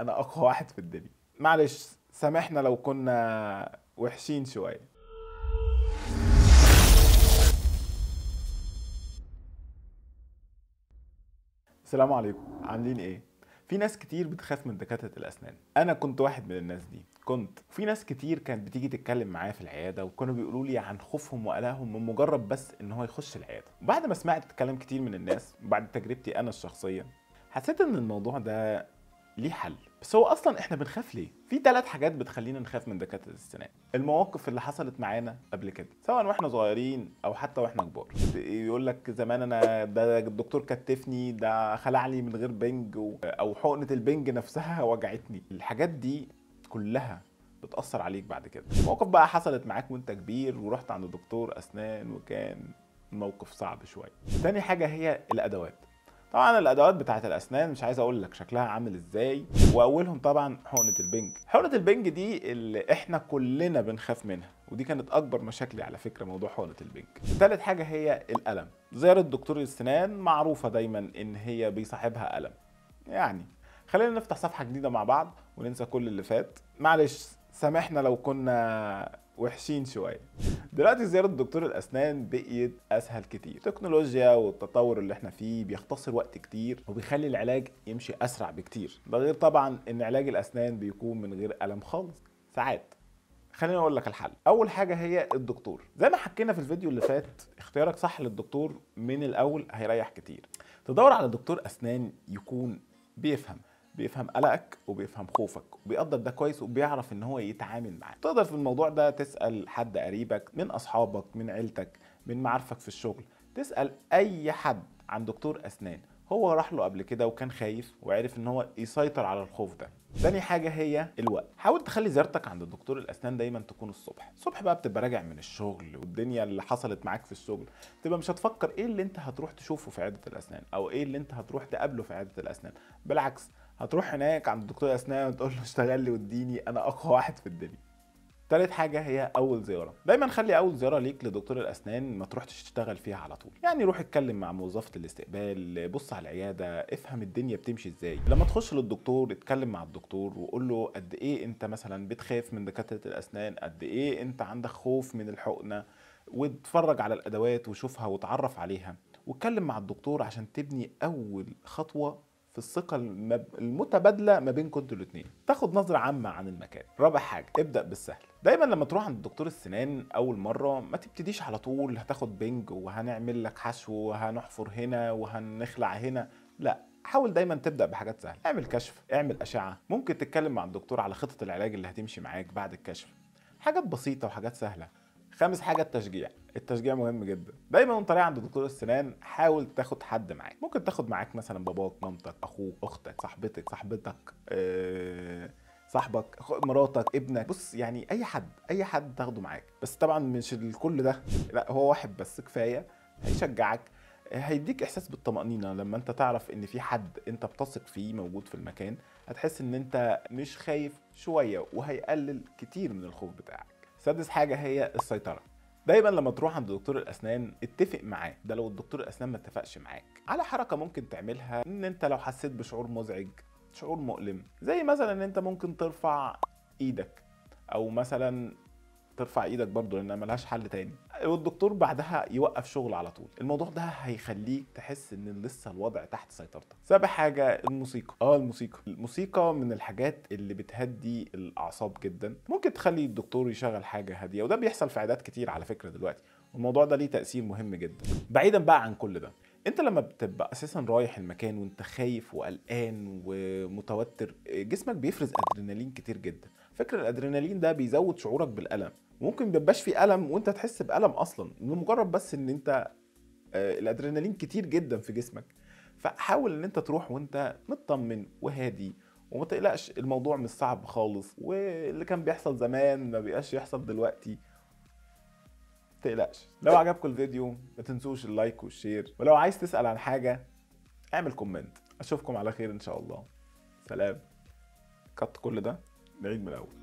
انا اقوى واحد في الدنيا. معلش سامحنا لو كنا وحشين شويه. السلام عليكم، عاملين ايه؟ في ناس كتير بتخاف من دكاتره الاسنان، انا كنت واحد من الناس دي. في ناس كتير كانت بتيجي تتكلم معايا في العياده وكانوا بيقولوا لي عن خوفهم وقلقهم من مجرد بس ان هو يخش العياده. وبعد ما سمعت كلام كتير من الناس وبعد تجربتي انا الشخصيه، حسيت ان الموضوع ده ليه حل. بس هو اصلا احنا بنخاف ليه؟ في 3 حاجات بتخلينا نخاف من دكاتره السنان. المواقف اللي حصلت معانا قبل كده سواء واحنا صغيرين او حتى واحنا كبار. يقول لك زمان انا ده الدكتور كتفني، ده خلع لي من غير بنج، او حقنه البنج نفسها وجعتني. الحاجات دي كلها بتأثر عليك بعد كده. موقف بقى حصلت معاك وانت كبير ورحت عند دكتور اسنان وكان موقف صعب شويه. تاني حاجه هي الادوات. طبعا الادوات بتاعت الاسنان مش عايز اقول لك شكلها عامل ازاي، واولهم طبعا حقنه البنج. حقنه البنج دي اللي احنا كلنا بنخاف منها، ودي كانت اكبر مشاكلي على فكره موضوع حقنه البنج. ثالث حاجه هي الالم. زياره دكتور الاسنان معروفه دايما ان هي بيصاحبها الم. يعني خلينا نفتح صفحه جديده مع بعض وننسى كل اللي فات. معلش سامحنا لو كنا وحشين شويه. دلوقتي زيارة دكتور الأسنان بقيت أسهل كتير. التكنولوجيا والتطور اللي احنا فيه بيختصر وقت كتير وبيخلي العلاج يمشي أسرع بكتير. ده غير طبعا إن علاج الأسنان بيكون من غير ألم خالص ساعات. خليني أقول لك الحل. أول حاجة هي الدكتور. زي ما حكينا في الفيديو اللي فات، اختيارك صح للدكتور من الأول هيريح كتير. تدور على دكتور أسنان يكون بيفهم قلقك وبيفهم خوفك وبيقدر ده كويس وبيعرف ان هو يتعامل معاه. تقدر في الموضوع ده تسأل حد قريبك من اصحابك من عيلتك من معارفك في الشغل. تسأل اي حد عن دكتور اسنان هو راح له قبل كده وكان خايف وعرف ان هو يسيطر على الخوف ده. تاني حاجة هي الوقت. حاول تخلي زيارتك عند دكتور الأسنان دايما تكون الصبح بقى بتبقى راجع من الشغل والدنيا اللي حصلت معاك في الشغل، تبقى مش هتفكر ايه اللي انت هتروح تشوفه في عيادة الأسنان او ايه اللي انت هتروح تقابله في عيادة الأسنان. بالعكس، هتروح هناك عند دكتور أسنان وتقول له اشتغل لي واديني، انا اقوى واحد في الدنيا. تالت حاجة هي أول زيارة. دايما خلي أول زيارة ليك لدكتور الأسنان ما تروحش تشتغل فيها على طول. يعني روح اتكلم مع موظفة الاستقبال، بص على العيادة، افهم الدنيا بتمشي ازاي. لما تخش للدكتور اتكلم مع الدكتور وقول له قد ايه انت مثلا بتخاف من دكاترة الأسنان، قد ايه انت عندك خوف من الحقنة، واتفرج على الأدوات وشوفها وتعرف عليها. واتكلم مع الدكتور عشان تبني أول خطوة في الثقة المتبادلة ما بينكم انتوا الاتنين. تاخد نظرة عامة عن المكان. رابع حاجة، ابدأ بالسهل. دايما لما تروح عند دكتور السنان أول مرة ما تبتديش على طول هتاخد بنج وهنعمل لك حشو وهنحفر هنا وهنخلع هنا. لا، حاول دايما تبدأ بحاجات سهلة. اعمل كشف، اعمل أشعة، ممكن تتكلم مع الدكتور على خطة العلاج اللي هتمشي معاك بعد الكشف. حاجات بسيطة وحاجات سهلة. خامس حاجة التشجيع مهم جدا. دايما وانت رايح عند دكتور السنان حاول تاخد حد معاك. ممكن تاخد معاك مثلا باباك، مامتك، اخوك، اختك، صاحبتك، صاحبك، مراتك، ابنك. بص يعني اي حد تاخده معاك. بس طبعا مش الكل ده، لا، هو واحد بس كفاية. هيشجعك، هيديك احساس بالطمأنينة لما انت تعرف ان في حد انت بتثق فيه موجود في المكان. هتحس ان انت مش خايف شوية وهيقلل كتير من الخوف بتاعك. سادس حاجة هي السيطرة. دايما لما تروح عند دكتور الاسنان اتفق معاه. ده لو الدكتور الاسنان ما اتفقش معاك على حركة ممكن تعملها، ان انت لو حسيت بشعور مزعج، شعور مؤلم، زي مثلا ان انت ممكن ترفع ايدك، او مثلا ترفع ايدك برضه لانها ملهاش حل تاني، والدكتور بعدها يوقف شغل على طول. الموضوع ده هيخليك تحس ان لسه الوضع تحت سيطرتك. سابع حاجه الموسيقى. الموسيقى من الحاجات اللي بتهدي الاعصاب جدا. ممكن تخلي الدكتور يشغل حاجه هاديه، وده بيحصل في عيادات كتير على فكره دلوقتي، والموضوع ده ليه تاثير مهم جدا. بعيدا بقى عن كل ده، انت لما بتبقى اساسا رايح المكان وانت خايف وقلقان ومتوتر، جسمك بيفرز ادرينالين كتير جدا. فكر الادرينالين ده بيزود شعورك بالالم. ممكن مبيبقاش في الم وانت تحس بالم اصلا، لمجرد بس ان انت الادرينالين كتير جدا في جسمك. فحاول ان انت تروح وانت مطمن وهادي وما تقلقش. الموضوع مش صعب خالص، واللي كان بيحصل زمان ما بيبقاش يحصل دلوقتي. تقلقش. لو عجبكم الفيديو ما تنسوش اللايك والشير، ولو عايز تسأل عن حاجة اعمل كومنت. اشوفكم على خير ان شاء الله. سلام. كت كل ده، نعيد من الاول.